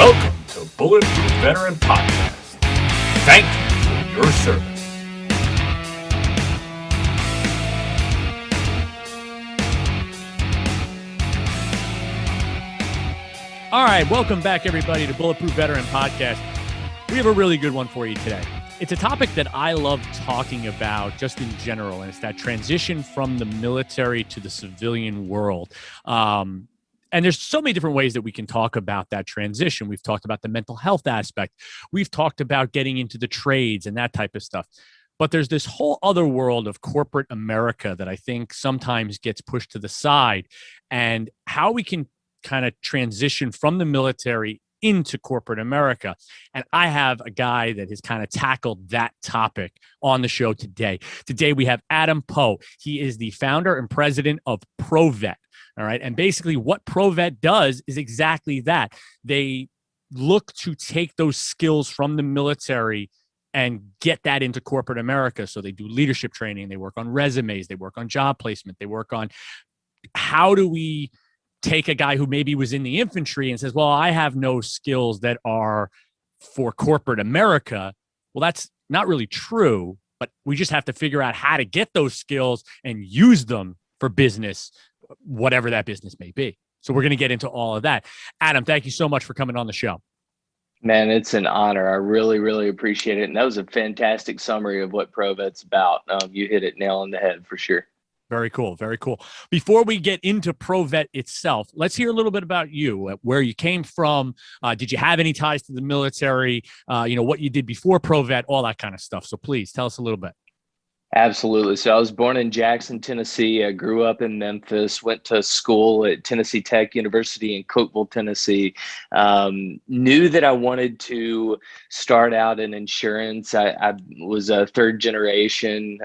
Welcome to Bulletproof Veteran Podcast. Thank you for your service. All right, welcome back, everybody, to Bulletproof Veteran Podcast. We have a really good one for you today. It's a topic that I love talking about just in general, and it's that transition from the military to the civilian world. And there's so many different ways that we can talk about that transition. We've talked about the mental health aspect. We've talked about getting into the trades and that type of stuff. But there's this whole other world of corporate America that I think sometimes gets pushed to the side, and how we can kind of transition from the military into corporate America. And I have a guy that has kind of tackled that topic on the show today. Today we have Adam Poe. He is the founder and president of ProVet. All right. And basically what ProVet does is exactly that. They look to take those skills from the military and get that into corporate America. So they do leadership training. They work on resumes. They work on job placement. They work on how do we take a guy who maybe was in the infantry and says, well, I have no skills that are for corporate America. Well, that's not really true, but we just have to figure out how to get those skills and use them for business, whatever that business may be. So we're going to get into all of that. Adam, thank you so much for coming on the show. Man, it's an honor. I really, really appreciate it. And that was a fantastic summary of what ProVet's about. You hit it nail on the head for sure. Very cool. Very cool. Before we get into ProVet itself, let's hear a little bit about you, where you came from. Did you have any ties to the military? What you did before ProVet, all that kind of stuff. So please tell us a little bit. Absolutely. So I was born in Jackson, Tennessee. I grew up in Memphis, went to school at Tennessee Tech University in Cookeville, Tennessee. Knew that I wanted to start out in insurance. I was a third generation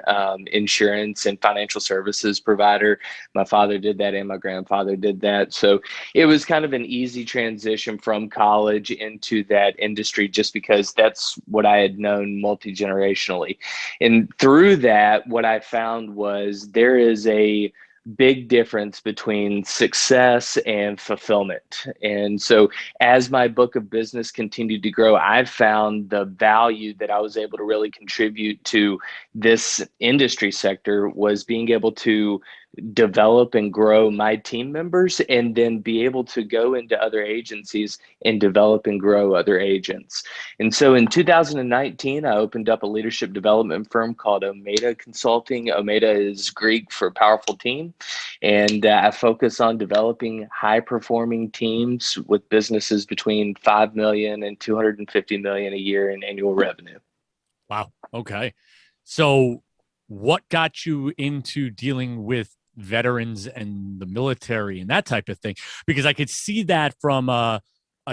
insurance and financial services provider. My father did that and my grandfather did that. So it was kind of an easy transition from college into that industry just because that's what I had known multi-generationally. And through that, what I found was there is a big difference between success and fulfillment. And so as my book of business continued to grow, I found the value that I was able to really contribute to this industry sector was being able to develop and grow my team members and then be able to go into other agencies and develop and grow other agents. And so in 2019, I opened up a leadership development firm called Omeda Consulting. Omeda is Greek for powerful team. And I focus on developing high performing teams with businesses between 5 million and 250 million a year in annual revenue. Wow. Okay. So what got you into dealing with veterans and the military and that type of thing? Because I could see that from a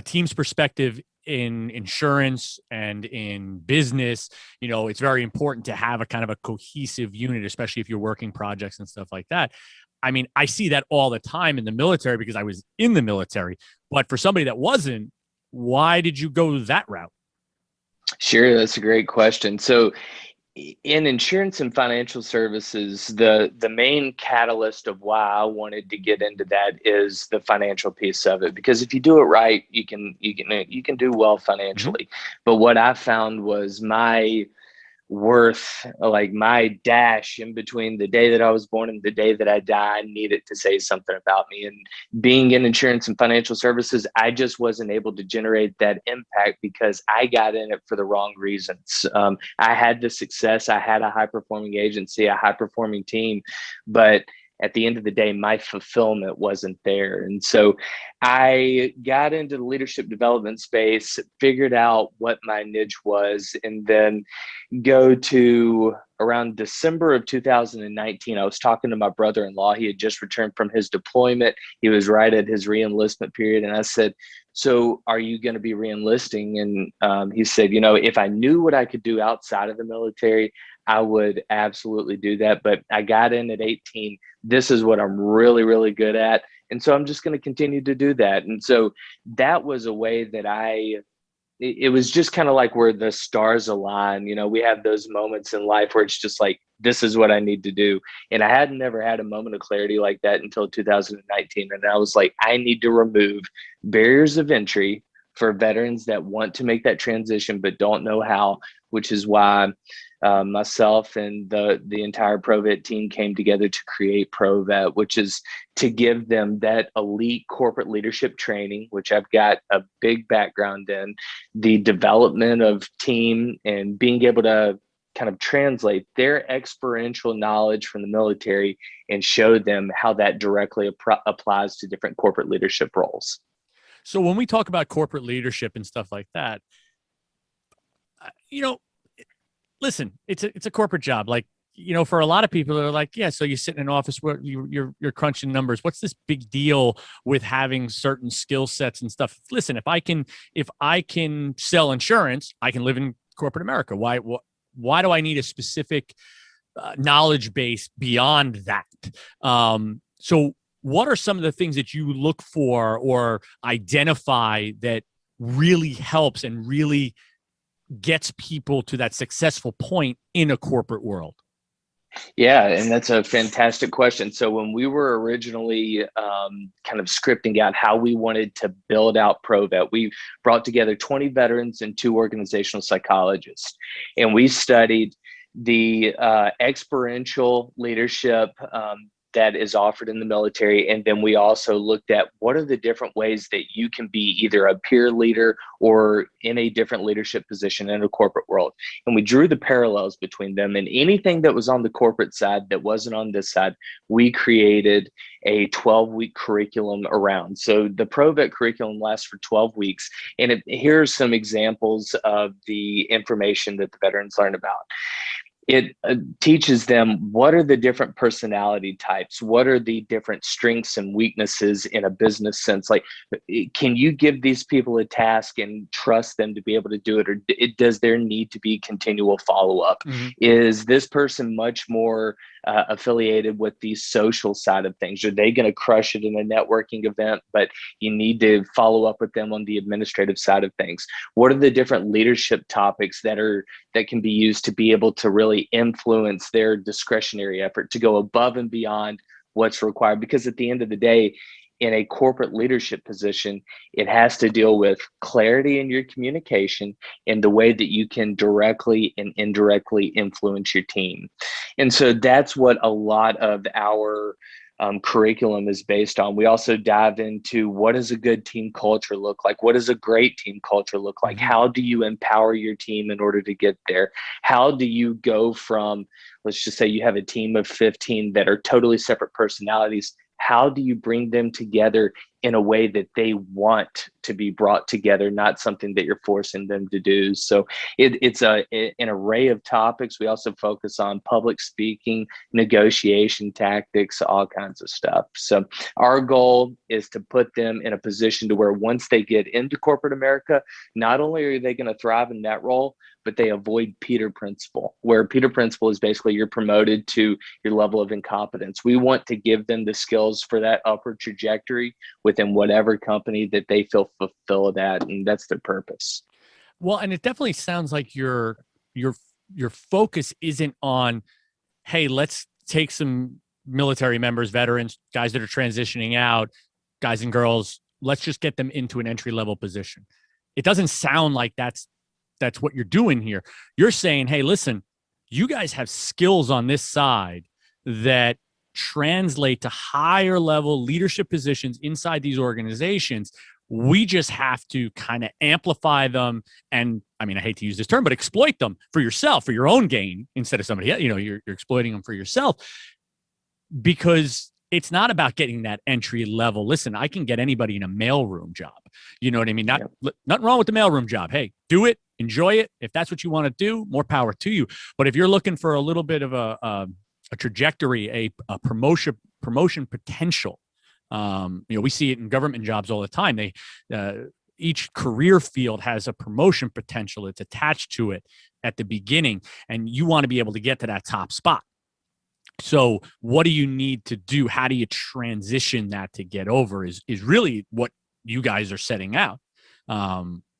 team's perspective in insurance and in business. It's very important to have a kind of a cohesive unit, especially if you're working projects and stuff like that. I mean, I see that all the time in the military because I was in the military. But for somebody that wasn't, why did you go that route? Sure, that's a great question. So in insurance and financial services, the main catalyst of why I wanted to get into that is the financial piece of it. Because if you do it right, you can do well financially. Mm-hmm. But what I found was my worth, like my dash in between the day that I was born and the day that I die, needed to say something about me. And being in insurance and financial services, I just wasn't able to generate that impact because I got in it for the wrong reasons. I had the success, I had a high performing agency, a high performing team, but at the end of the day, my fulfillment wasn't there. And so I got into the leadership development space, figured out what my niche was, and then go to around December of 2019. I was talking to my brother-in-law. He had just returned from his deployment. He was right at his re-enlistment period. And I said, so are you going to be re-enlisting? And he said, if I knew what I could do outside of the military, I would absolutely do that. But I got in at 18. This is what I'm really, really good at. And so I'm just going to continue to do that. And so that was a way that it was just kind of like where the stars align. We have those moments in life where it's just like, this is what I need to do. And I had never had a moment of clarity like that until 2019. And I was like, I need to remove barriers of entry for veterans that want to make that transition but don't know how, which is why myself and the entire ProVet team came together to create ProVet, which is to give them that elite corporate leadership training, which I've got a big background in, the development of team and being able to kind of translate their experiential knowledge from the military and show them how that directly applies to different corporate leadership roles. So when we talk about corporate leadership and stuff like that, listen, it's a corporate job. Like, for a lot of people, they're like, yeah, so you sit in an office where you're crunching numbers. What's this big deal with having certain skill sets and stuff? Listen, if I can sell insurance, I can live in corporate America. Why do I need a specific knowledge base beyond that? So what are some of the things that you look for or identify that really helps and really gets people to that successful point in a corporate world? Yeah, and that's a fantastic question. So when we were originally kind of scripting out how we wanted to build out ProVet, we brought together 20 veterans and 2 organizational psychologists, and we studied the experiential leadership that is offered in the military. And then we also looked at what are the different ways that you can be either a peer leader or in a different leadership position in a corporate world. And we drew the parallels between them, and anything that was on the corporate side that wasn't on this side, we created a 12-week curriculum around. So the ProVet curriculum lasts for 12 weeks. And here are some examples of the information that the veterans learn about. It teaches them what are the different personality types, what are the different strengths and weaknesses in a business sense. Like, can you give these people a task and trust them to be able to do it, or does there need to be continual follow-up? Mm-hmm. Is this person much more affiliated with the social side of things? Are they going to crush it in a networking event, but you need to follow up with them on the administrative side of things? What are the different leadership topics that can be used to be able to really influence their discretionary effort to go above and beyond what's required? Because at the end of the day, in a corporate leadership position, it has to deal with clarity in your communication and the way that you can directly and indirectly influence your team. And so that's what a lot of our curriculum is based on. We also dive into what does a good team culture look like? What does a great team culture look like? How do you empower your team in order to get there? How do you go from, let's just say you have a team of 15 that are totally separate personalities. How do you bring them together in a way that they want to be brought together, not something that you're forcing them to do? So it's an array of topics. We also focus on public speaking, negotiation tactics, all kinds of stuff. So our goal is to put them in a position to where once they get into corporate America, not only are they going to thrive in that role, but they avoid Peter Principle, where Peter Principle is basically you're promoted to your level of incompetence. We want to give them the skills for that upward trajectory within whatever company that they feel fulfilled at, and that's their purpose. Well, and it definitely sounds like your focus isn't on, hey, let's take some military members, veterans, guys that are transitioning out, guys and girls, let's just get them into an entry-level position. It doesn't sound like that's what you're doing here. You're saying, hey, listen, you guys have skills on this side that translate to higher level leadership positions inside these organizations. We just have to kind of amplify them. And I mean, I hate to use this term, but exploit them for yourself, for your own gain, instead of somebody else. You're exploiting them for yourself, because it's not about getting that entry level. Listen, I can get anybody in a mailroom job. You know what I mean? Nothing wrong with the mailroom job. Hey, do it, enjoy it. If that's what you want to do, more power to you. But if you're looking for a little bit of a trajectory, a promotion potential, we see it in government jobs all the time. Each career field has a promotion potential. It's attached to it at the beginning, and you want to be able to get to that top spot. So what do you need to do? How do you transition that to get over is really what you guys are setting out,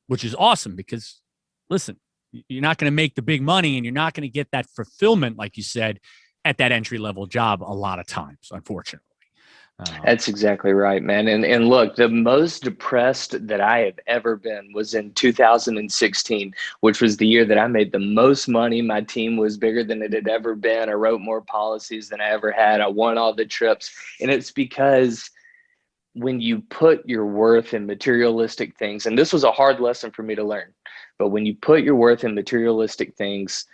which is awesome, because listen, you're not going to make the big money and you're not going to get that fulfillment, like you said, at that entry level job a lot of times, unfortunately. That's exactly right, man. And look, the most depressed that I have ever been was in 2016, which was the year that I made the most money. My team was bigger than it had ever been. I wrote more policies than I ever had. I won all the trips. And it's because when you put your worth in materialistic things, and this was a hard lesson for me to learn, but when you put your worth in materialistic things,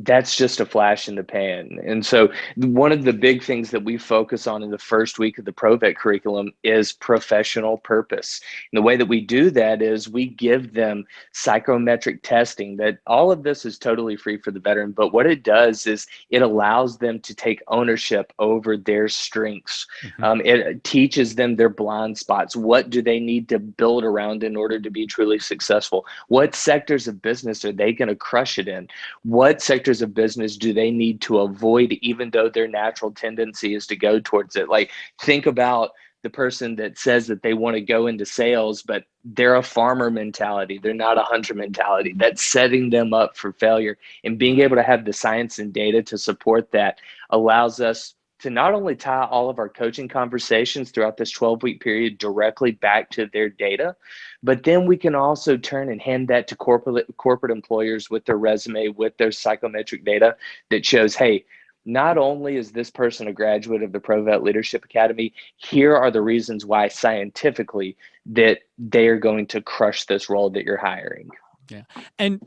that's just a flash in the pan. And so one of the big things that we focus on in the first week of the ProVet curriculum is professional purpose. And the way that we do that is we give them psychometric testing. That all of this is totally free for the veteran, but what it does is it allows them to take ownership over their strengths. It teaches them their blind spots. What do they need to build around in order to be truly successful? What sectors of business are they going to crush it in? What sectors of business do they need to avoid, even though their natural tendency is to go towards it? Like, think about the person that says that they want to go into sales, but they're a farmer mentality. They're not a hunter mentality. That's setting them up for failure. And being able to have the science and data to support that allows us to not only tie all of our coaching conversations throughout this 12-week period directly back to their data, but then we can also turn and hand that to corporate employers with their resume, with their psychometric data that shows, hey, not only is this person a graduate of the ProVet Leadership Academy, here are the reasons why scientifically that they are going to crush this role that you're hiring. Yeah. And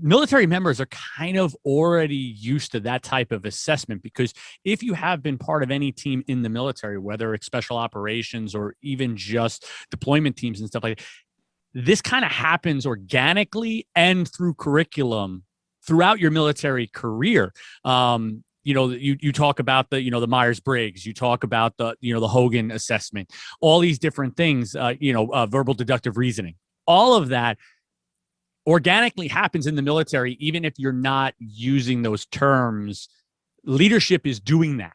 military members are kind of already used to that type of assessment, because if you have been part of any team in the military, whether it's special operations or even just deployment teams and stuff like that, this kind of happens organically and through curriculum throughout your military career. You talk about the Myers-Briggs, you talk about the Hogan assessment, all these different things, verbal deductive reasoning, all of that organically happens in the military. Even if you're not using those terms, leadership is doing that,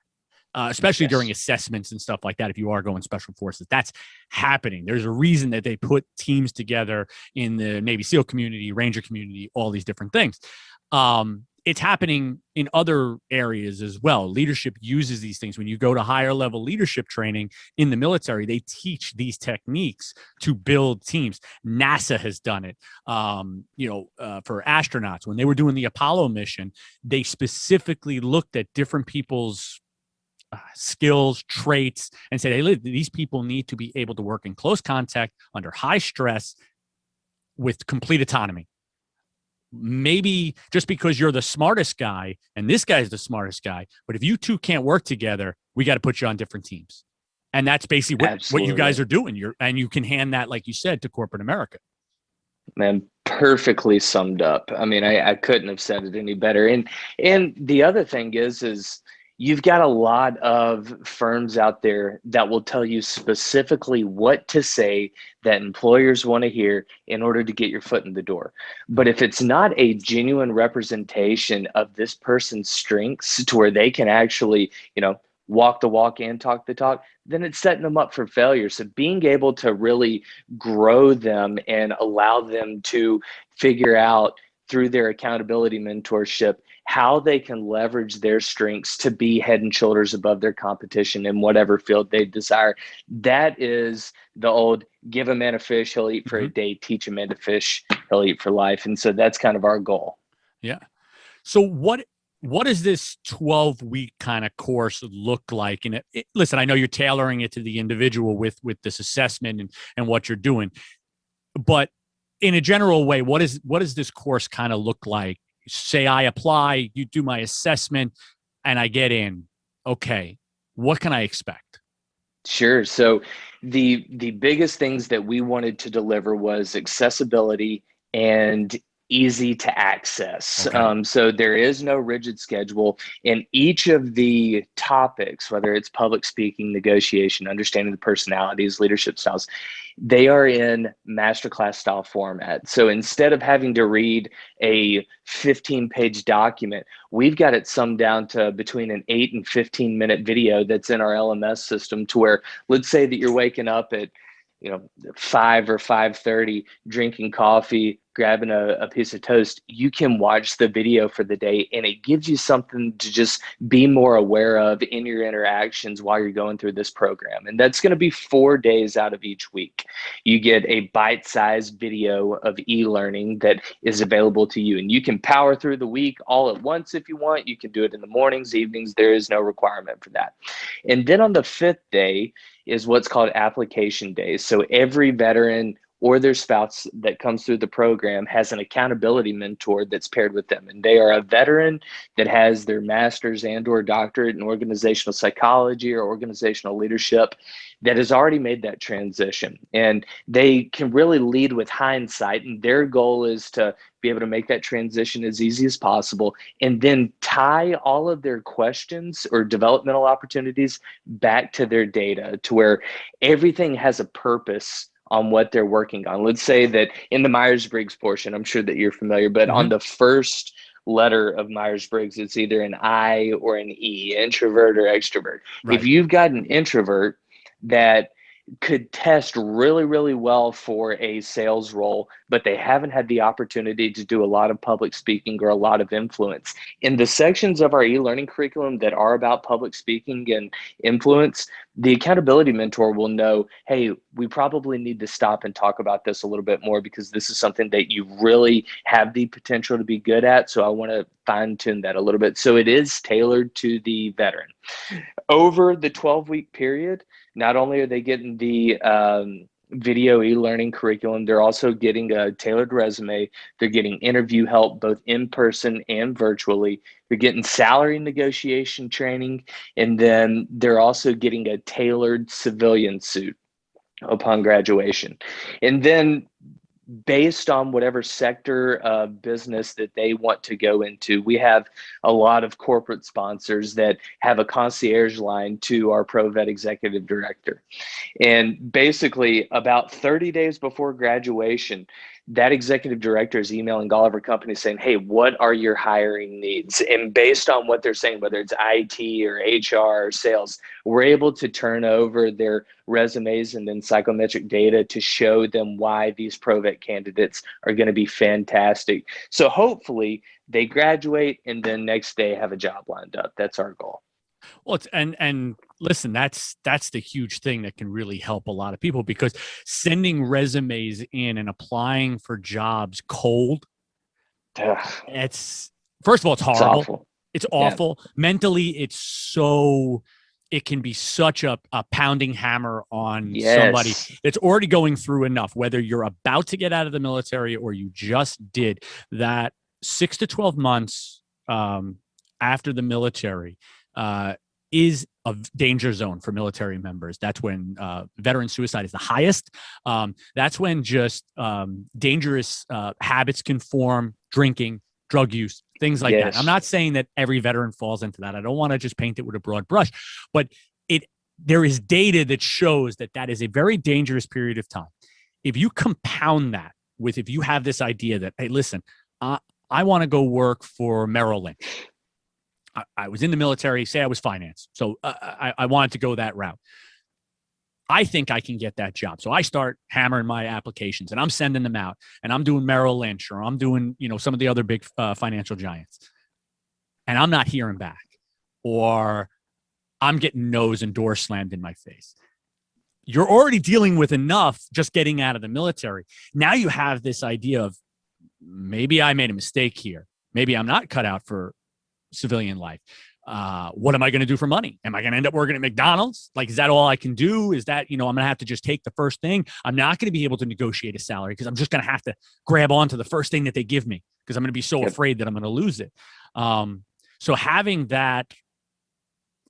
especially during assessments and stuff like that. If you are going special forces, that's happening. There's a reason that they put teams together in the Navy SEAL community, Ranger community, all these different things. It's happening in other areas as well. Leadership uses these things. When you go to higher level leadership training in the military, they teach these techniques to build teams. NASA has done it. For astronauts, when they were doing the Apollo mission, they specifically looked at different people's skills, traits, and said, hey, these people need to be able to work in close contact under high stress with complete autonomy. Maybe just because you're the smartest guy and this guy's the smartest guy, but if you two can't work together, we got to put you on different teams. And that's basically what you guys are doing. And you can hand that, like you said, to corporate America. Man, perfectly summed up. I mean, I couldn't have said it any better. And the other thing is you've got a lot of firms out there that will tell you specifically what to say that employers want to hear in order to get your foot in the door. But if it's not a genuine representation of this person's strengths to where they can actually, walk the walk and talk the talk, then it's setting them up for failure. So being able to really grow them and allow them to figure out through their accountability mentorship how they can leverage their strengths to be head and shoulders above their competition in whatever field they desire. That is the old give a man a fish, he'll eat for a day, teach a man to fish, he'll eat for life. And so that's kind of our goal. Yeah. So what does this 12-week kind of course look like? And listen, I know you're tailoring it to the individual with this assessment and what you're doing, but in a general way, what does this course kind of look like? Say I apply, you do my assessment, and I get in. Okay, what can I expect? Sure. So the biggest things that we wanted to deliver was accessibility and easy to access. Okay. So there is no rigid schedule, in each of the topics, whether it's public speaking, negotiation, understanding the personalities, leadership styles, they are in masterclass style format. So instead of having to read a 15-page document, we've got it summed down to between an 8 and 15-minute video that's in our LMS system, to where, let's say that you're waking up at 5 or 5:30, drinking coffee, grabbing a piece of toast, you can watch the video for the day, and it gives you something to just be more aware of in your interactions while you're going through this program. And that's going to be 4 days out of each week. You get a bite-sized video of e-learning that is available to you, and you can power through the week all at once if you want. You can do it in the mornings, evenings. There is no requirement for that. And then on the 5th day is what's called application days. So every veteran or their spouse that comes through the program has an accountability mentor that's paired with them. And they are a veteran that has their master's and or doctorate in organizational psychology or organizational leadership that has already made that transition. And they can really lead with hindsight. And their goal is to be able to make that transition as easy as possible and then tie all of their questions or developmental opportunities back to their data to where everything has a purpose on what they're working on. Let's say that in the Myers-Briggs portion, I'm sure that you're familiar, but on the first letter of Myers-Briggs, it's either an I or an E, introvert or extrovert. Right. If you've got an introvert that could test really, really well for a sales role, but they haven't had the opportunity to do a lot of public speaking or a lot of influence. In the sections of our e-learning curriculum that are about public speaking and influence, the accountability mentor will know, hey, we probably need to stop and talk about this a little bit more because this is something that you really have the potential to be good at. So I want to fine tune that a little bit. So it is tailored to the veteran. Over the 12-week period, not only are they getting the video e-learning curriculum, they're also getting a tailored resume. They're getting interview help both in person and virtually. They're getting salary negotiation training, and then they're also getting a tailored civilian suit upon graduation. And then based on whatever sector of business that they want to go into, we have a lot of corporate sponsors that have a concierge line to our ProVet executive director. And basically about 30 days before graduation, that executive director is emailing all of our companies saying, hey, what are your hiring needs? And based on what they're saying, whether it's IT or HR or sales, we're able to turn over their resumes and then psychometric data to show them why these ProVet candidates are going to be fantastic. So hopefully they graduate and then next day have a job lined up. That's our goal. Well, and listen, that's the huge thing that can really help a lot of people, because sending resumes in and applying for jobs cold, it's, first of all, it's horrible. It's awful. Yeah. Mentally, it can be such a pounding hammer on somebody that's already going through enough, whether you're about to get out of the military or you just did. That 6 to 12 months after the military is a danger zone for military members. That's when veteran suicide is the highest. That's when just dangerous habits can form, drinking, drug use, things like that. I'm not saying that every veteran falls into that. I don't want to just paint it with a broad brush, but there is data that shows that is a very dangerous period of time. If you compound that with, if you have this idea that, hey, listen, I want to go work for Merrill Lynch. I was in the military, say I was finance. So I wanted to go that route. I think I can get that job. So I start hammering my applications and I'm sending them out and I'm doing Merrill Lynch or I'm doing, some of the other big financial giants. And I'm not hearing back, or I'm getting no's and doors slammed in my face. You're already dealing with enough just getting out of the military. Now you have this idea of, maybe I made a mistake here. Maybe I'm not cut out for civilian life. What am I going to do for money? Am I going to end up working at McDonald's? Like, is that all I can do? Is that, I'm going to have to just take the first thing? I'm not going to be able to negotiate a salary because I'm just going to have to grab onto the first thing that they give me because I'm going to be so afraid that I'm going to lose it. So having that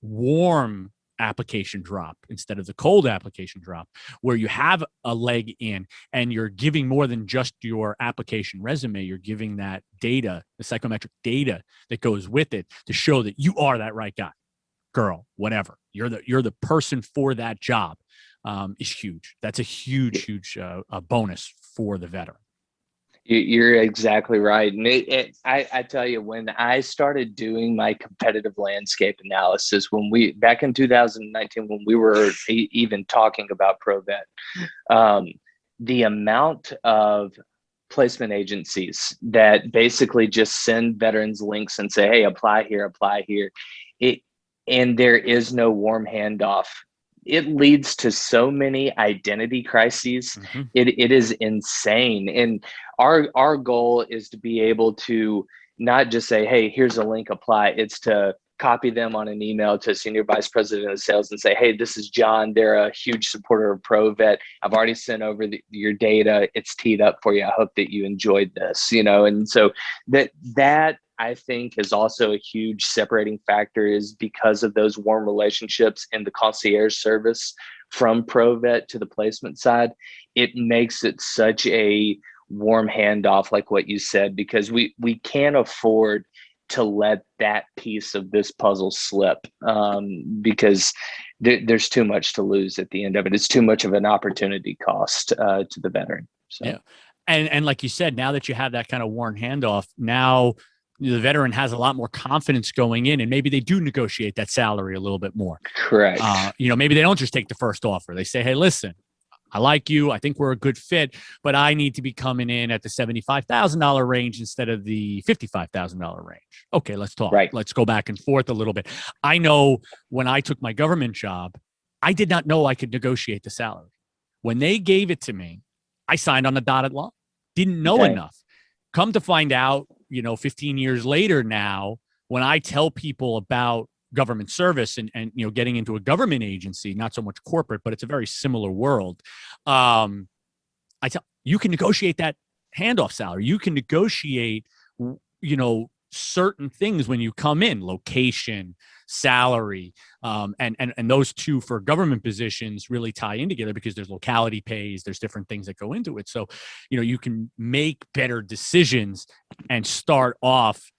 warm application drop instead of the cold application drop, where you have a leg in and you're giving more than just your application resume, you're giving that data, the psychometric data that goes with it to show that you are that right guy, girl, whatever. You're the person for that job, is huge. That's a huge bonus for the veteran. You're exactly right. And I tell you, when I started doing my competitive landscape analysis, back in 2019, when we were even talking about ProVet, the amount of placement agencies that basically just send veterans links and say, hey, apply here, apply here. And there is no warm handoff. It leads to so many identity crises. Mm-hmm. It is insane. And our goal is to be able to not just say, hey, here's a link, apply. It's to copy them on an email to a senior vice president of sales and say, hey, this is John. They're a huge supporter of ProVet. I've already sent over your data. It's teed up for you. I hope that you enjoyed this, And so that I think is also a huge separating factor, is because of those warm relationships in the concierge service from ProVet to the placement side. It makes it such a warm handoff, like what you said, because we can't afford to let that piece of this puzzle slip, because there's too much to lose at the end of it. It's too much of an opportunity cost to the veteran. So. Yeah. And like you said, now that you have that kind of warm handoff, now the veteran has a lot more confidence going in, and maybe they do negotiate that salary a little bit more. Correct. Maybe they don't just take the first offer. They say, hey, listen, I like you. I think we're a good fit, but I need to be coming in at the $75,000 range instead of the $55,000 range. Okay, let's talk. Right. Let's go back and forth a little bit. I know when I took my government job, I did not know I could negotiate the salary. When they gave it to me, I signed on the dotted line. Didn't know enough. Come to find out, 15 years later now, when I tell people about government service and getting into a government agency, not so much corporate, but it's a very similar world. I tell you can negotiate that handoff salary. You can negotiate, certain things when you come in, location, salary, and those two for government positions really tie in together because there's locality pays, there's different things that go into it. So, you can make better decisions and start off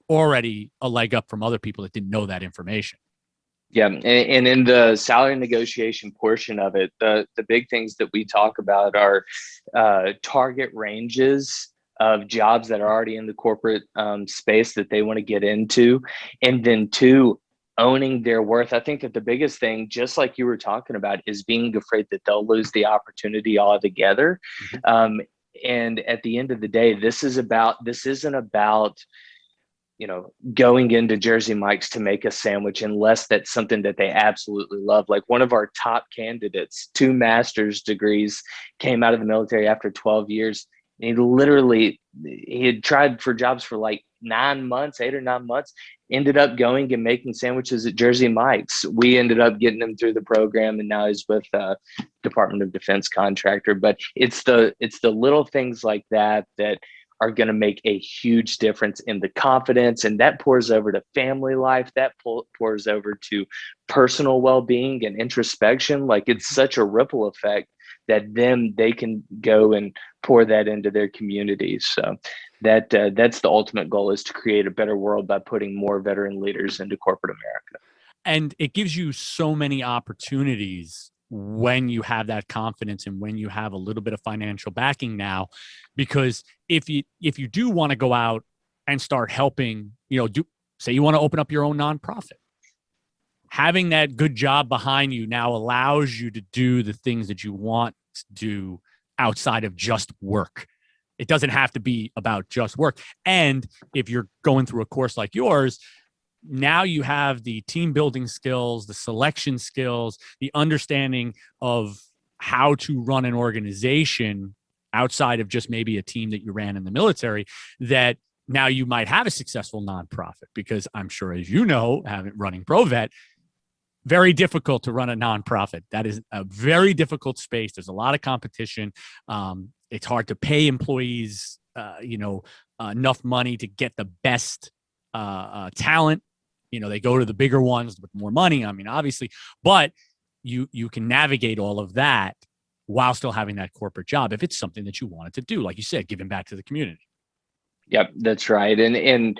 already a leg up from other people that didn't know that information. Yeah. And in the salary negotiation portion of it, the big things that we talk about are target ranges of jobs that are already in the corporate space that they want to get into. And then two, owning their worth. I think that the biggest thing, just like you were talking about, is being afraid that they'll lose the opportunity altogether. Mm-hmm. And at the end of the day, this isn't about going into Jersey Mike's to make a sandwich, unless that's something that they absolutely love. Like one of our top candidates, 2 master's degrees, came out of the military after 12 years. He had tried for jobs for like 9 months, 8 or 9 months, ended up going and making sandwiches at Jersey Mike's. We ended up getting him through the program, and now he's with Department of Defense contractor. But it's the little things like that are going to make a huge difference in the confidence, and that pours over to family life, that pours over to personal well-being and introspection. Like, it's such a ripple effect that then they can go and pour that into their communities. So that's the ultimate goal, is to create a better world by putting more veteran leaders into corporate America. And it gives you so many opportunities when you have that confidence and when you have a little bit of financial backing now, because if you do want to go out and start helping, say you want to open up your own nonprofit, having that good job behind you now allows you to do the things that you want to do outside of just work. It doesn't have to be about just work. And if you're going through a course like yours, now you have the team building skills, the selection skills, the understanding of how to run an organization outside of just maybe a team that you ran in the military, that now you might have a successful nonprofit. Because I'm sure, as you know, running ProVet, very difficult to run a nonprofit. That is a very difficult space. There's a lot of competition. It's hard to pay employees, enough money to get the best talent. They go to the bigger ones with more money. I mean, obviously, but you can navigate all of that while still having that corporate job if it's something that you wanted to do, like you said, giving back to the community. Yep, that's right. And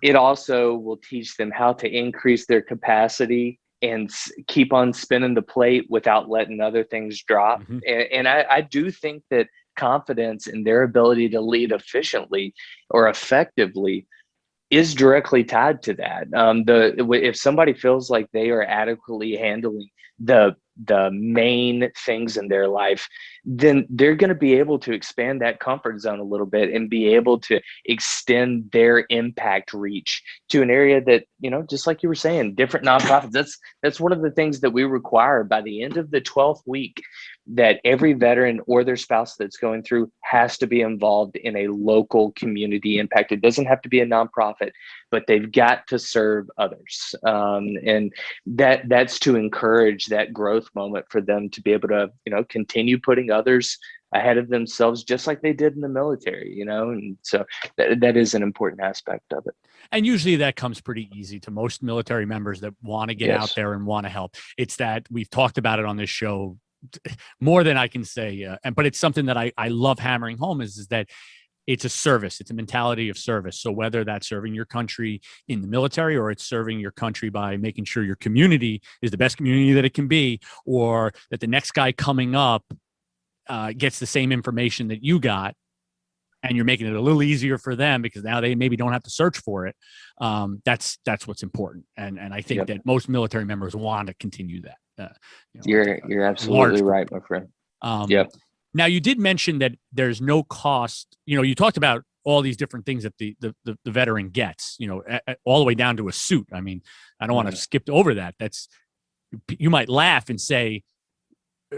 it also will teach them how to increase their capacity and keep on spinning the plate without letting other things drop. Mm-hmm. And I do think that confidence in their ability to lead efficiently or effectively is directly tied to that. If somebody feels like they are adequately handling the the main things in their life, then they're going to be able to expand that comfort zone a little bit and be able to extend their impact reach to an area that, just like you were saying, different nonprofits. That's one of the things that we require by the end of the 12th week, that every veteran or their spouse that's going through has to be involved in a local community impact. It doesn't have to be a nonprofit, but they've got to serve others. And that's to encourage that growth moment for them to be able to, continue putting others ahead of themselves, just like they did in the military, and so that is an important aspect of it. And usually that comes pretty easy to most military members that want to get out there and want to help. It's that we've talked about it on this show more than I can say. But it's something that I love hammering home is that it's a service. It's a mentality of service. So whether that's serving your country in the military, or it's serving your country by making sure your community is the best community that it can be, or that the next guy coming up gets the same information that you got, and you're making it a little easier for them because now they maybe don't have to search for it. That's what's important. And I think that most military members want to continue that. You're absolutely right, my friend. Now, you did mention that there's no cost. You talked about all these different things that the veteran gets, all the way down to a suit. I mean, I don't want to skip over that. You might laugh and say,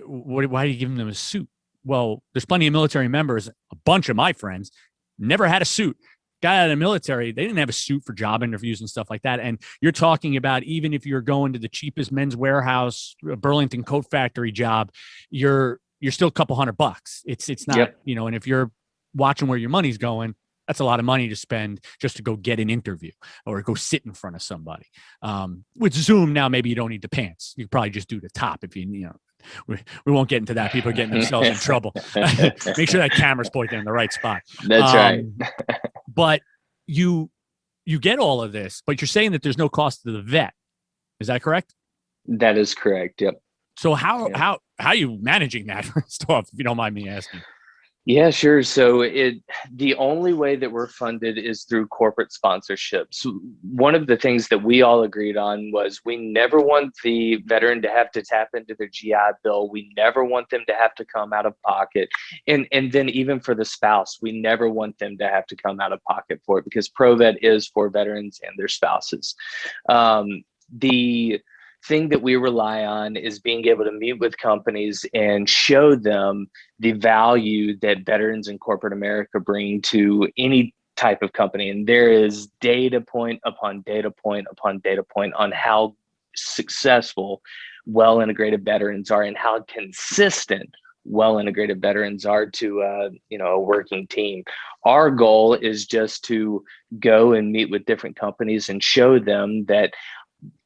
why are you giving them a suit? Well, there's plenty of military members. A bunch of my friends never had a suit. Got out of the military, they didn't have a suit for job interviews and stuff like that. And you're talking about, even if you're going to the cheapest Men's Warehouse, Burlington coat factory job, you're still a couple $100. It's not, and if you're watching where your money's going, that's a lot of money to spend just to go get an interview or go sit in front of somebody. With Zoom now, maybe you don't need the pants. You probably just do the top if we won't get into that. People are getting themselves in trouble. Make sure that camera's pointing in the right spot. That's right. But you get all of this, but you're saying that there's no cost to the vet. Is that correct? That is correct. Yep. So how are you managing that stuff, if you don't mind me asking? Yeah, sure. So the only way that we're funded is through corporate sponsorships. One of the things that we all agreed on was we never want the veteran to have to tap into their GI Bill. We never want them to have to come out of pocket. And then even for the spouse, we never want them to have to come out of pocket for it, because ProVet is for veterans and their spouses. The thing that we rely on is being able to meet with companies and show them the value that veterans in corporate America bring to any type of company. And there is data point upon data point upon data point on how successful well-integrated veterans are and how consistent well-integrated veterans are to a working team. Our goal is just to go and meet with different companies and show them that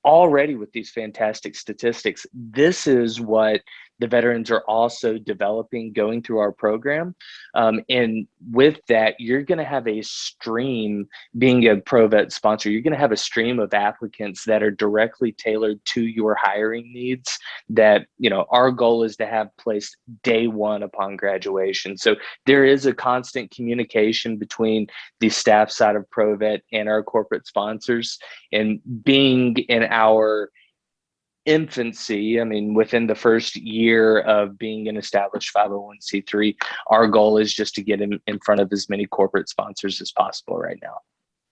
already with these fantastic statistics, this is what the veterans are also developing going through our program. And with that, you're going to have a stream, being a ProVet sponsor, you're going to have a stream of applicants that are directly tailored to your hiring needs that, our goal is to have placed day one upon graduation. So there is a constant communication between the staff side of ProVet and our corporate sponsors. And being in our infancy, within the first year of being an established 501c3, our goal is just to get in front of as many corporate sponsors as possible right now.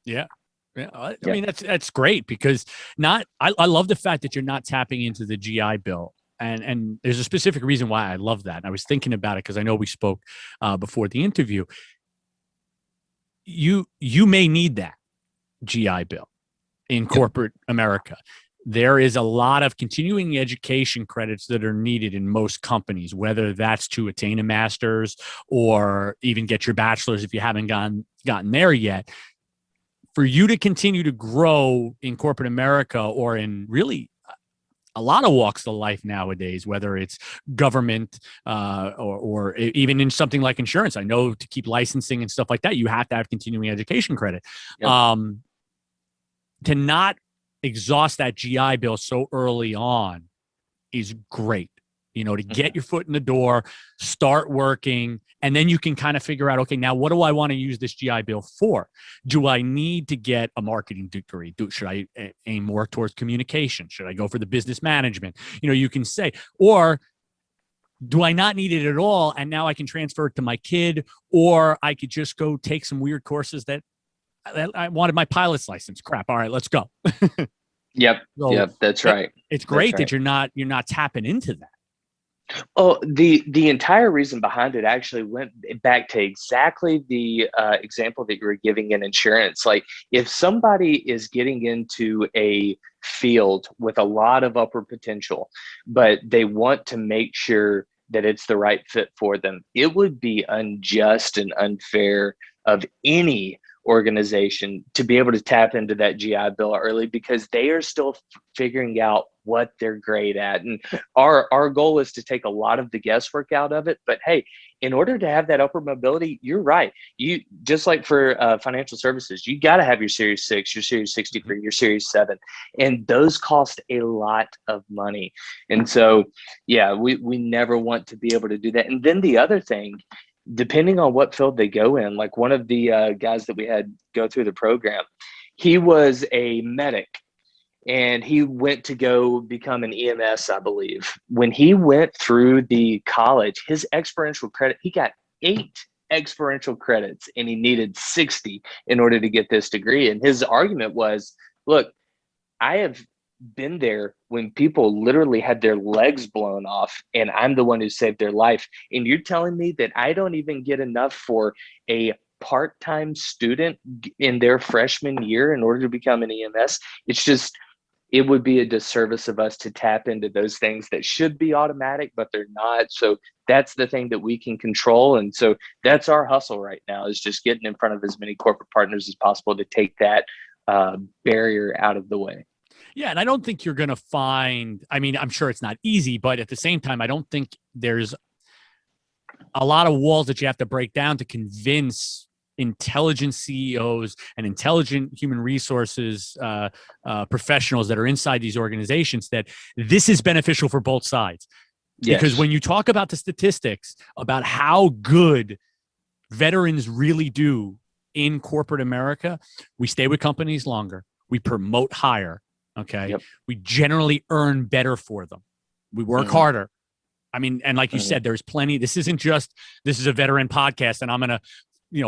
Yeah. I mean, that's great, because I love the fact that you're not tapping into the GI Bill. And there's a specific reason why I love that. And I was thinking about it because I know we spoke before the interview. You may need that GI Bill in corporate America. There is a lot of continuing education credits that are needed in most companies, whether that's to attain a master's or even get your bachelor's if you haven't gotten there yet. For you to continue to grow in corporate America, or in really a lot of walks of life nowadays, whether it's government or even in something like insurance. I know to keep licensing and stuff like that, you have to have continuing education credit. Yep. To not exhaust that GI Bill so early on is great. to get your foot in the door, start working, and then you can kind of figure out, okay, now what do I want to use this GI Bill for? Do I need to get a marketing degree? Should I aim more towards communication? Should I go for the business management? You can say, or do I not need it at all? And now I can transfer it to my kid, or I could just go take some weird courses that I wanted my pilot's license. Crap. All right, let's go. Yep. That's right. It's great that you're not tapping into that. Oh, the entire reason behind it actually went back to exactly the example that you were giving in insurance. Like, if somebody is getting into a field with a lot of upper potential, but they want to make sure that it's the right fit for them, it would be unjust and unfair of any organization to be able to tap into that GI Bill early, because they are still figuring out what they're great at. And our goal is to take a lot of the guesswork out of it. But hey, in order to have that upper mobility, you're right. You just like for financial services, you got to have your Series 6, your Series 63, your Series 7, and those cost a lot of money. And so, yeah, we never want to be able to do that. And then the other thing, depending on what field they go in, like one of the guys that we had go through the program, he was a medic and he went to go become an EMS, I believe. When he went through the college, his experiential credit, he got 8 experiential credits and he needed 60 in order to get this degree. And his argument was, look, I have been there when people literally had their legs blown off, and I'm the one who saved their life. And you're telling me that I don't even get enough for a part-time student in their freshman year in order to become an EMS? It would be a disservice of us to tap into those things that should be automatic, but they're not. So that's the thing that we can control. And so that's our hustle right now, is just getting in front of as many corporate partners as possible to take that barrier out of the way. Yeah, and I don't think you're going to find, I mean, I'm sure it's not easy, but at the same time, I don't think there's a lot of walls that you have to break down to convince intelligent CEOs and intelligent human resources professionals that are inside these organizations that this is beneficial for both sides. Yes. Because when you talk about the statistics about how good veterans really do in corporate America, we stay with companies longer, we promote higher. Okay. Yep. We generally earn better for them. We work harder. I mean, and like you said, there's plenty. This is a veteran podcast and I'm going to,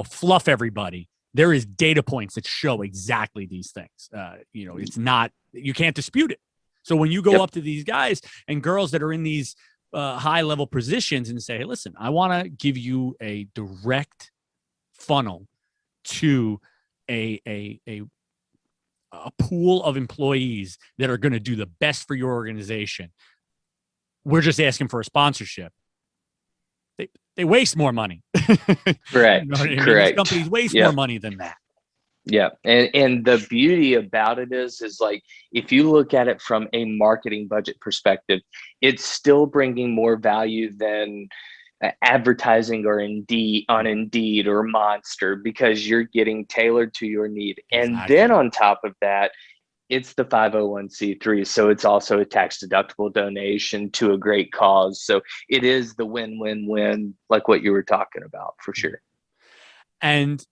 fluff everybody. There is data points that show exactly these things. It's not, you can't dispute it. So when you go up to these guys and girls that are in these high level positions and say, hey, listen, I want to give you a direct funnel to a pool of employees that are going to do the best for your organization. We're just asking for a sponsorship. They waste more money. Correct. Correct. These companies waste more money than that. Yeah. And the beauty about it is like, if you look at it from a marketing budget perspective, it's still bringing more value than advertising or Indeed or Monster, because you're getting tailored to your need. Exactly. And then on top of that, it's the 501c3. So it's also a tax deductible donation to a great cause. So it is the win-win-win, like what you were talking about, for sure. And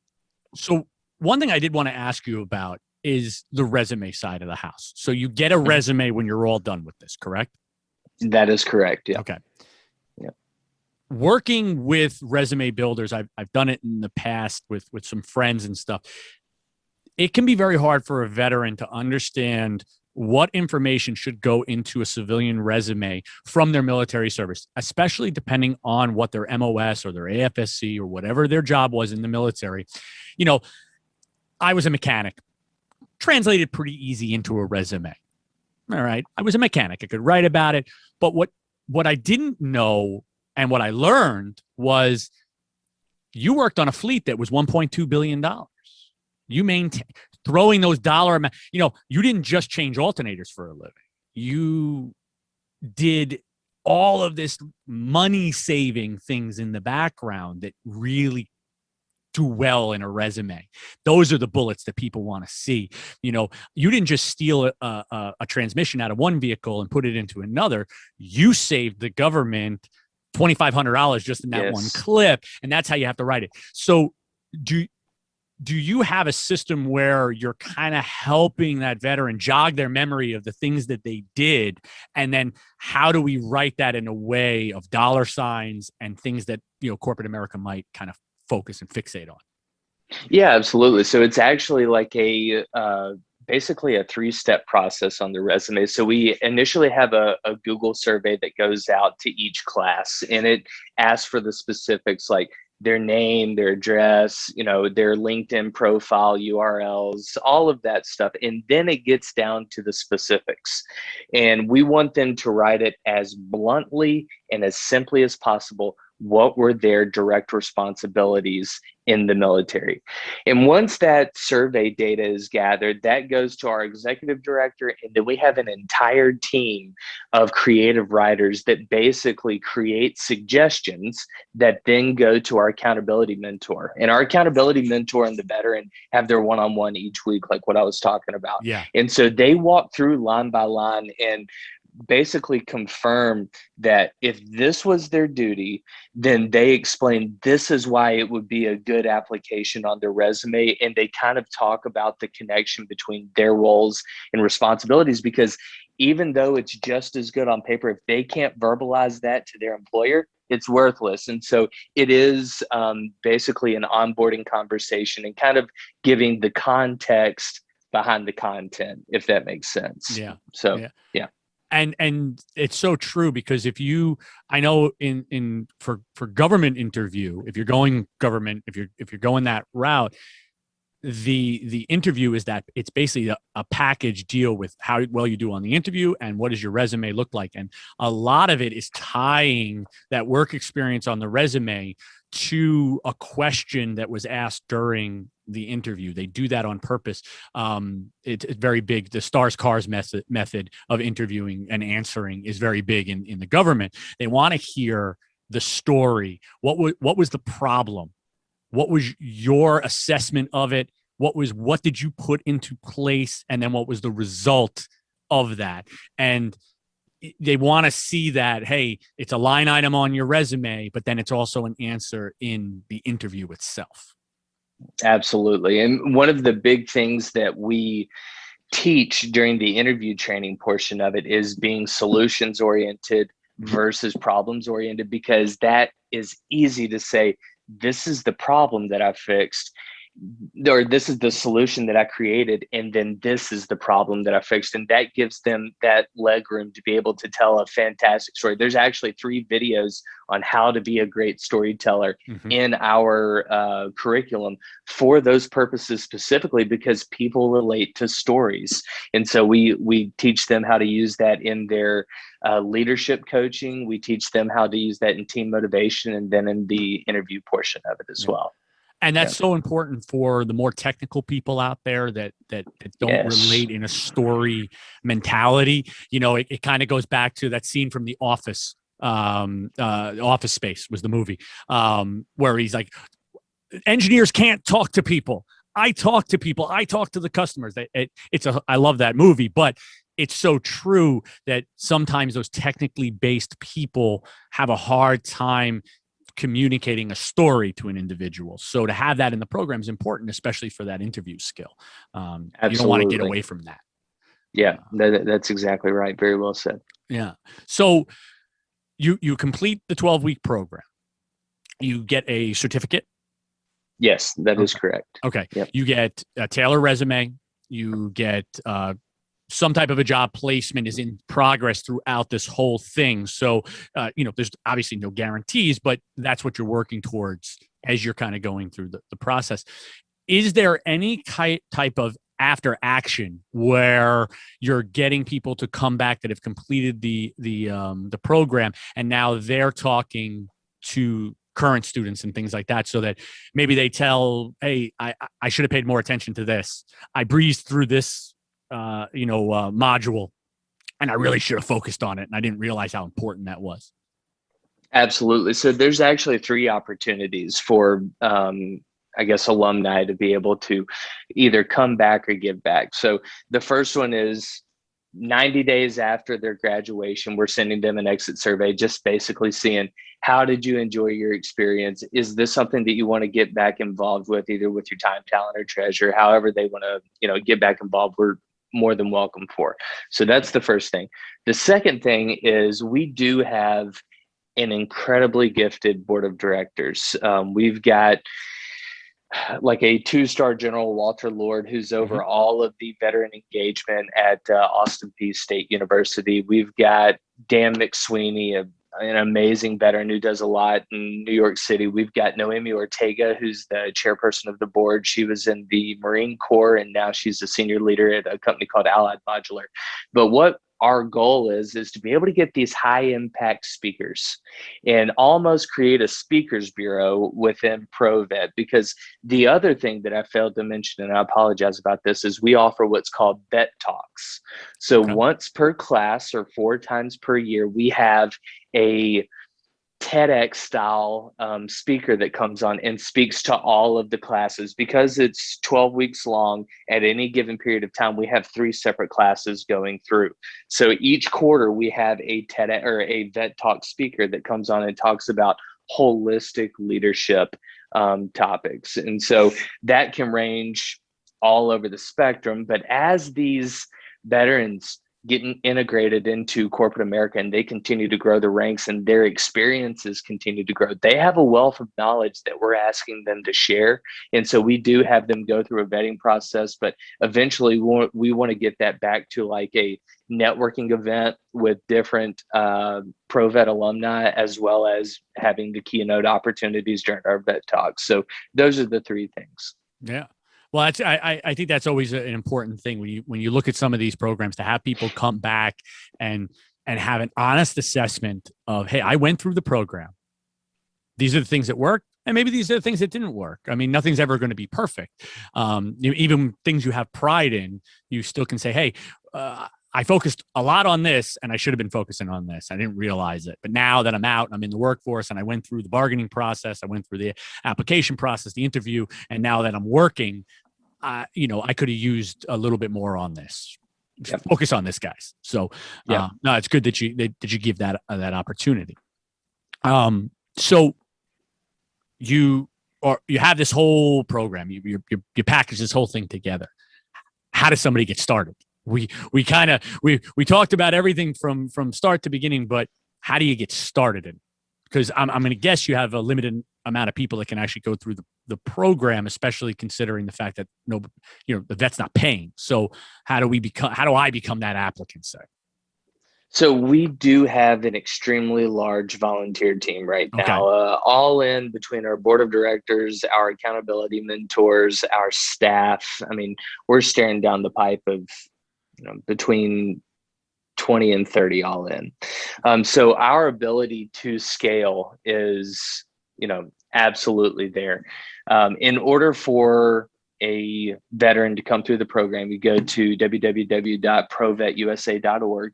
so one thing I did want to ask you about is the resume side of the house. So you get a resume when you're all done with this, correct? That is correct. Yeah. Okay. Yeah. Working with resume builders, I've done it in the past with some friends and stuff. It can be very hard for a veteran to understand what information should go into a civilian resume from their military service, especially depending on what their MOS or their AFSC or whatever their job was in the military. I was a mechanic, translated pretty easy into a resume. All right. I was a mechanic. I could write about it. But what I didn't know and what I learned was you worked on a fleet that was $1.2 billion. You maintain throwing those dollar amounts. You didn't just change alternators for a living. You did all of this money saving things in the background that really do well in a resume. Those are the bullets that people want to see. You didn't just steal a transmission out of one vehicle and put it into another. You saved the government $2,500 just in that one clip, and that's how you have to write it. So do you have a system where you're kind of helping that veteran jog their memory of the things that they did? And then how do we write that in a way of dollar signs and things that, corporate America might kind of focus and fixate on? Yeah, absolutely. So it's actually like basically a 3-step process on the resume. So we initially have a Google survey that goes out to each class, and it asks for the specifics like their name, their address, their LinkedIn profile, URLs, all of that stuff. And then it gets down to the specifics. And we want them to write it as bluntly and as simply as possible. What were their direct responsibilities in the military? And once that survey data is gathered, that goes to our executive director. And then we have an entire team of creative writers that basically create suggestions that then go to our accountability mentor. And our accountability mentor and the veteran have their one-on-one each week, like what I was talking about. Yeah. And so they walk through line by line and basically confirm that if this was their duty, then they explain this is why it would be a good application on their resume. And they kind of talk about the connection between their roles and responsibilities, because even though it's just as good on paper, if they can't verbalize that to their employer, it's worthless. And so it is basically an onboarding conversation and kind of giving the context behind the content, if that makes sense. Yeah. So, yeah. And it's so true, because I know for government interview, if you're going government, if you're going that route, the interview is that it's basically a package deal with how well you do on the interview and what does your resume look like. And a lot of it is tying that work experience on the resume to a question that was asked during the interview. They do that on purpose. It's very big. The stars cars method of interviewing and answering is very big in the government. They want to hear the story. What was the problem? What was your assessment of it? What did you put into place? And then what was the result of that? And they want to see that, hey, it's a line item on your resume, but then it's also an answer in the interview itself. Absolutely. And one of the big things that we teach during the interview training portion of it is being solutions oriented versus problems oriented, because that is easy to say, this is the problem that I fixed, or this is the solution that I created, and then this is the problem that I fixed. And that gives them that leg room to be able to tell a fantastic story. There's actually 3 videos on how to be a great storyteller in our curriculum for those purposes specifically, because people relate to stories. And so we teach them how to use that in their leadership coaching. We teach them how to use that in team motivation, and then in the interview portion of it as well. And that's so important for the more technical people out there that don't relate in a story mentality. It kind of goes back to that scene from The Office. Office Space was the movie, where he's like, engineers can't talk to people. I talk to people. I talk to the customers. I love that movie, but it's so true that sometimes those technically based people have a hard time communicating a story to an individual. So to have that in the program is important, especially for that interview skill. You don't want to get away from that. Yeah, that's exactly right. Very well said. Yeah. So you complete the 12-week program. You get a certificate. Yes, that is correct. Okay. Yep. You get a tailored resume. You get some type of a job placement is in progress throughout this whole thing. So, there's obviously no guarantees, but that's what you're working towards as you're kind of going through the process. Is there any type of after action where you're getting people to come back that have completed the program, and now they're talking to current students and things like that, so that maybe they tell, hey, I should have paid more attention to this. I breezed through this module, and I really should have focused on it, and I didn't realize how important that was. Absolutely. So there's actually 3 opportunities for I guess, alumni to be able to either come back or give back. So the first one is 90 days after their graduation, we're sending them an exit survey, just basically seeing, how did you enjoy your experience? Is this something that you want to get back involved with, either with your time, talent, or treasure? However they want to, get back involved, we're more than welcome for. So that's the first thing. The second thing is we do have an incredibly gifted board of directors. We've got like a 2-star general, Walter Lord, who's over all of the veteran engagement at Austin Peay State University. We've got Dan McSweeney, an amazing veteran who does a lot in New York City. We've got Noemi Ortega, who's the chairperson of the board. She was in the Marine Corps, and now she's a senior leader at a company called Allied Modular. But what our goal is to be able to get these high impact speakers and almost create a speakers bureau within ProVet. Because the other thing that I failed to mention, and I apologize about this, is we offer what's called Vet Talks. So once per class or 4 times per year, we have a TEDx style speaker that comes on and speaks to all of the classes. Because it's 12 weeks long, at any given period of time, we have 3 separate classes going through. So each quarter we have a TED or a Vet Talk speaker that comes on and talks about holistic leadership topics. And so that can range all over the spectrum. But as these veterans getting integrated into corporate America and they continue to grow the ranks and their experiences continue to grow, they have a wealth of knowledge that we're asking them to share. And so we do have them go through a vetting process, but eventually we want to get that back to like a networking event with different ProVet alumni, as well as having the keynote opportunities during our Vet Talks. So those are the 3 things. Yeah. Well, I think that's always an important thing when you look at some of these programs, to have people come back and have an honest assessment of, hey, I went through the program. These are the things that worked, and maybe these are the things that didn't work. I mean, nothing's ever going to be perfect. Even things you have pride in, you still can say, hey, I focused a lot on this and I should have been focusing on this. I didn't realize it. But now that I'm out and I'm in the workforce and I went through the bargaining process, I went through the application process, the interview, and now that I'm working, I could have used a little bit more on this. Yep. Focus on this, guys. So no, it's good that you give that opportunity. So you have this whole program, you package this whole thing together. How does somebody get started? We talked about everything from start to beginning, but how do you get started in? Because I'm going to guess you have a limited amount of people that can actually go through the program, especially considering the fact that the vet's not paying. So how do I become that applicant, say? So we do have an extremely large volunteer team right now, all in between our board of directors, our accountability mentors, our staff. I mean, we're staring down the pipe of between 20 and 30 all in. So our ability to scale is, absolutely there. In order for a veteran to come through the program, you go to www.provetusa.org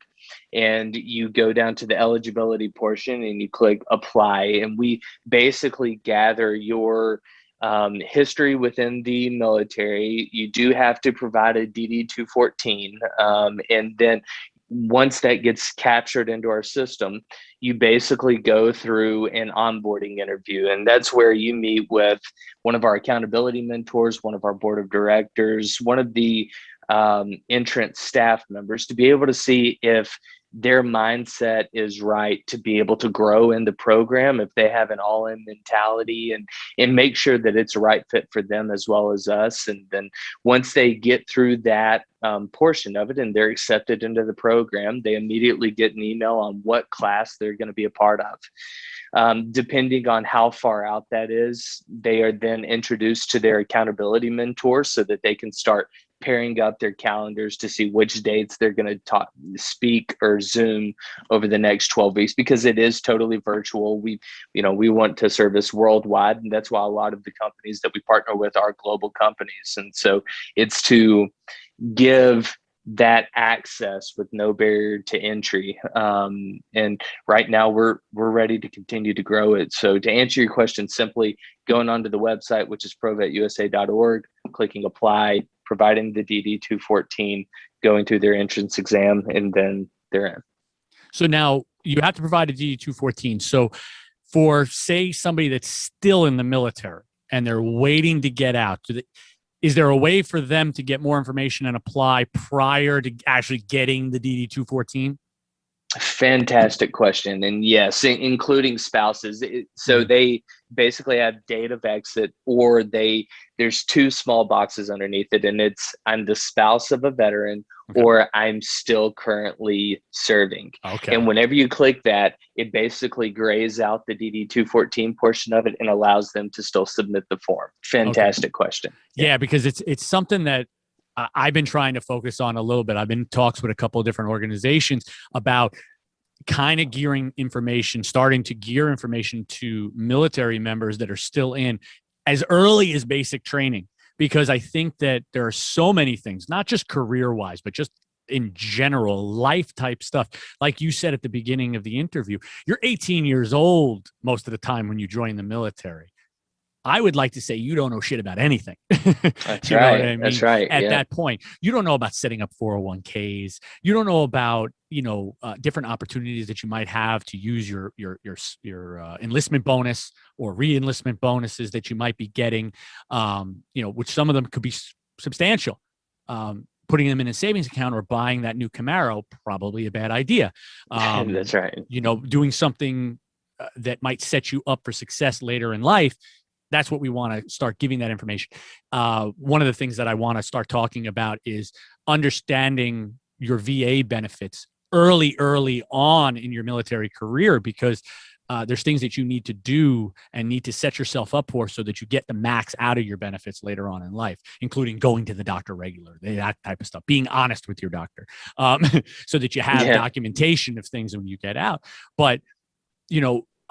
and you go down to the eligibility portion and you click apply. And we basically gather your history within the military. You do have to provide a DD-214. And then once that gets captured into our system, you basically go through an onboarding interview. And that's where you meet with one of our accountability mentors, one of our board of directors, one of the entrance staff members, to be able to see if their mindset is right to be able to grow in the program, if they have an all-in mentality, and make sure that it's a right fit for them as well as us. And then once they get through that portion of it and they're accepted into the program, they immediately get an email on what class they're going to be a part of. Depending on how far out that is, they are then introduced to their accountability mentor so that they can start pairing up their calendars to see which dates they're going to speak or Zoom over the next 12 weeks, because it is totally virtual. We want to service worldwide, and that's why a lot of the companies that we partner with are global companies. And so it's to give that access with no barrier to entry. And right now we're ready to continue to grow it. So to answer your question, simply going onto the website, which is provetusa.org, clicking apply, providing the DD-214, going through their entrance exam, and then they're in. So now you have to provide a DD-214. So for, say, somebody that's still in the military and they're waiting to get out, is there a way for them to get more information and apply prior to actually getting the DD-214? Fantastic question. And yes, including spouses. So they basically have date of exit, or there's two small boxes underneath it, and it's I'm the spouse of a veteran, or I'm still currently serving. Okay. And whenever you click that, it basically grays out the DD-214 portion of it and allows them to still submit the form. Fantastic question. Yeah, because it's something that I've been trying to focus on a little bit. I've been in talks with a couple of different organizations about kind of starting to gear information to military members that are still in as early as basic training, because I think that there are so many things, not just career-wise, but just in general, life type stuff. Like you said at the beginning of the interview, you're 18 years old most of the time when you join the military. I would like to say you don't know shit about anything. That's right. I mean? That's right. At that point, you don't know about setting up 401ks. You don't know about, different opportunities that you might have to use your enlistment bonus or re-enlistment bonuses that you might be getting, which some of them could be substantial. Putting them in a savings account or buying that new Camaro, probably a bad idea. That's right. Doing something that might set you up for success later in life. That's what we want to start giving that information. One of the things that I want to start talking about is understanding your VA benefits early on in your military career, because there's things that you need to do and need to set yourself up for so that you get the max out of your benefits later on in life, including going to the doctor regularly, that type of stuff, being honest with your doctor, so that you have documentation of things when you get out. But,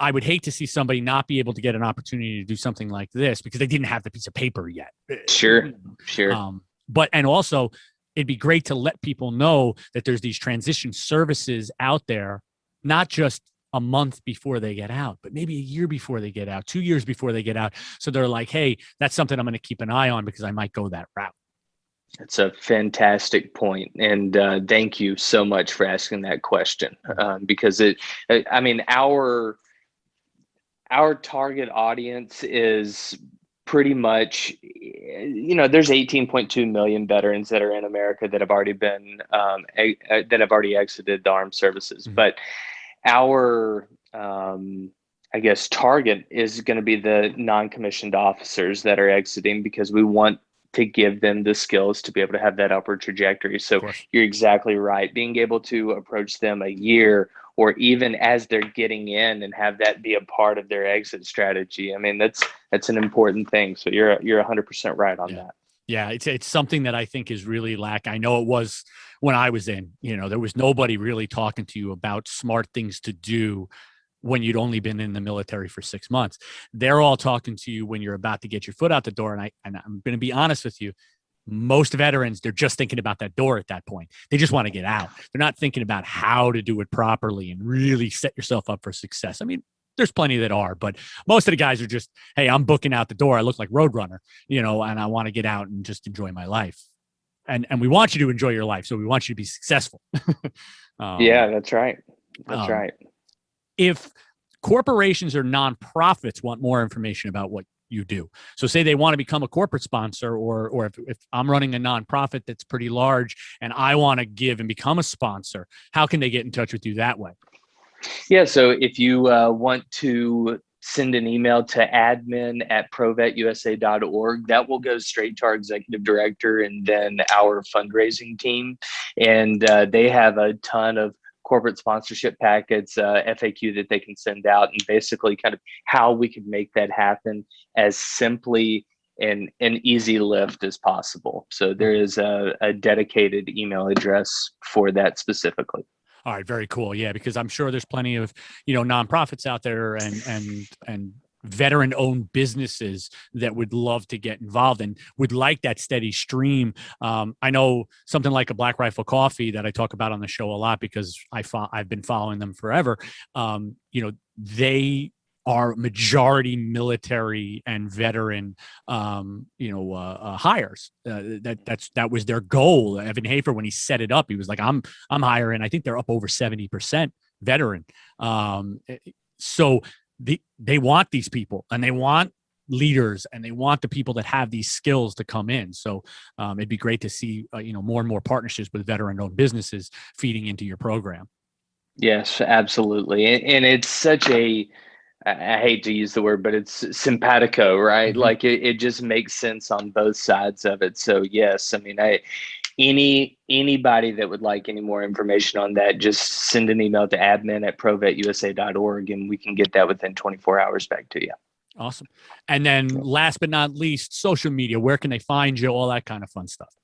I would hate to see somebody not be able to get an opportunity to do something like this because they didn't have the piece of paper yet. Sure. And also it'd be great to let people know that there's these transition services out there, not just a month before they get out, but maybe a year before they get out, 2 years before they get out. So they're like, hey, that's something I'm going to keep an eye on because I might go that route. That's a fantastic point. And thank you so much for asking that question, because our target audience is pretty much, there's 18.2 million veterans that are in America that have already been, that have already exited the armed services. Mm-hmm. But our, target is going to be the non-commissioned officers that are exiting, because we want to give them the skills to be able to have that upward trajectory. So you're exactly right. Being able to approach them a year or even as they're getting in and have that be a part of their exit strategy. I mean, that's an important thing. So you're 100% right on that. Yeah, it's something that I think is really lacking. I know it was when I was in, there was nobody really talking to you about smart things to do when you'd only been in the military for 6 months. They're all talking to you when you're about to get your foot out the door. And I'm going to be honest with you. Most veterans, they're just thinking about that door at that point. They just want to get out. They're not thinking about how to do it properly and really set yourself up for success. I mean, there's plenty that are, but most of the guys are just, hey, I'm booking out the door. I look like Roadrunner, and I want to get out and just enjoy my life. And we want you to enjoy your life. So we want you to be successful. Yeah, that's right. That's right. If corporations or nonprofits want more information about what you do, so say they want to become a corporate sponsor, or if I'm running a nonprofit that's pretty large and I want to give and become a sponsor, how can they get in touch with you that way? Yeah, so if you want to send an email to admin@provetusa.org, that will go straight to our executive director and then our fundraising team. And they have a ton of corporate sponsorship packets, FAQ that they can send out, and basically kind of how we could make that happen as simply and an easy lift as possible. So there is a dedicated email address for that specifically. All right, very cool. Yeah, because I'm sure there's plenty of, nonprofits out there and veteran-owned businesses that would love to get involved and would like that steady stream. I know something like a Black Rifle Coffee that I talk about on the show a lot because I've been following them forever. They are majority military and veteran, hires. That was their goal. Evan Hafer, when he set it up, he was like, I'm hiring. I think they're up over 70% veteran. So they want these people, and they want leaders, and they want the people that have these skills to come in. So it'd be great to see more and more partnerships with veteran-owned businesses feeding into your program. Yes, absolutely. And it's such I hate to use the word, but it's simpatico, right? Mm-hmm. Like it just makes sense on both sides of it. So yes, I mean, anybody that would like any more information on that, just send an email to admin@provetusa.org, and we can get that within 24 hours back to you. Awesome. And then last but not least, social media. Where can they find you? All that kind of fun stuff.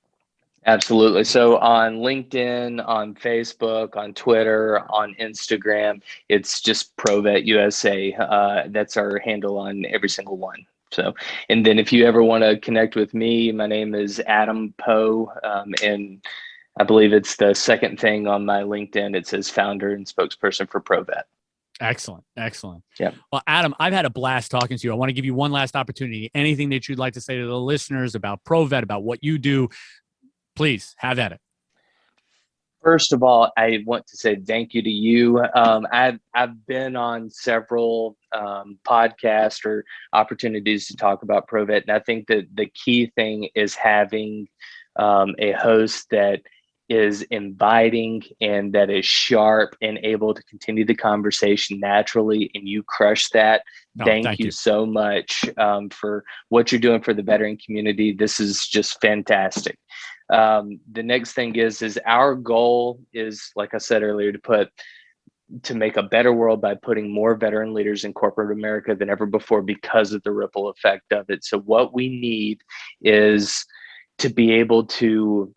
Absolutely. So on LinkedIn, on Facebook, on Twitter, on Instagram, it's just ProVet USA. That's our handle on every single one. So, and then if you ever want to connect with me, my name is Adam Poe, and I believe it's the second thing on my LinkedIn. It says founder and spokesperson for ProVet. Excellent. Excellent. Yeah. Well, Adam, I've had a blast talking to you. I want to give you one last opportunity. Anything that you'd like to say to the listeners about ProVet, about what you do, please have at it. First of all, I want to say thank you to you. I've been on several podcasts or opportunities to talk about ProVet, and I think that the key thing is having a host that is inviting and that is sharp and able to continue the conversation naturally, and you crush that. Thank you so much for what you're doing for the veteran community. This is just fantastic. The next thing is our goal is, like I said earlier, to make a better world by putting more veteran leaders in corporate America than ever before because of the ripple effect of it. So what we need is to be able to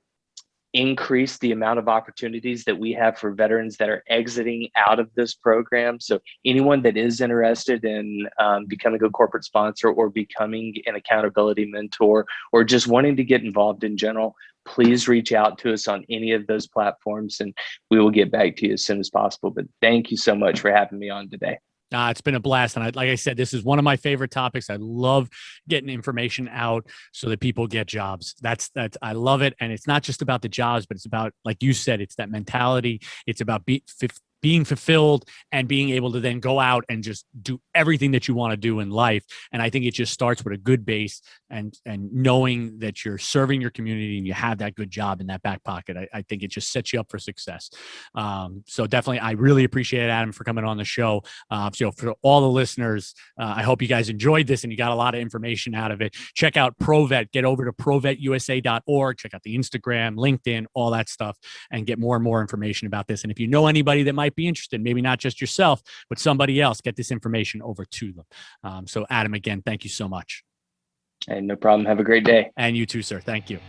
increase the amount of opportunities that we have for veterans that are exiting out of this program. So anyone that is interested in becoming a corporate sponsor or becoming an accountability mentor or just wanting to get involved in general, please reach out to us on any of those platforms and we will get back to you as soon as possible. But thank you so much for having me on today. It's been a blast. And like I said, this is one of my favorite topics. I love getting information out so that people get jobs. That's I love it. And it's not just about the jobs, but it's about, like you said, it's that mentality. It's about being fulfilled and being able to then go out and just do everything that you want to do in life. And I think it just starts with a good base and knowing that you're serving your community and you have that good job in that back pocket. I think it just sets you up for success. So definitely, I really appreciate it, Adam, for coming on the show. So for all the listeners, I hope you guys enjoyed this and you got a lot of information out of it. Check out ProVet. Get over to provetusa.org. Check out the Instagram, LinkedIn, all that stuff, and get more and more information about this. And if you know anybody that might be interested, maybe not just yourself, but somebody else, get this information over to them. So Adam, again, thank you so much. Hey, no problem. Have a great day. And you too, sir. Thank you.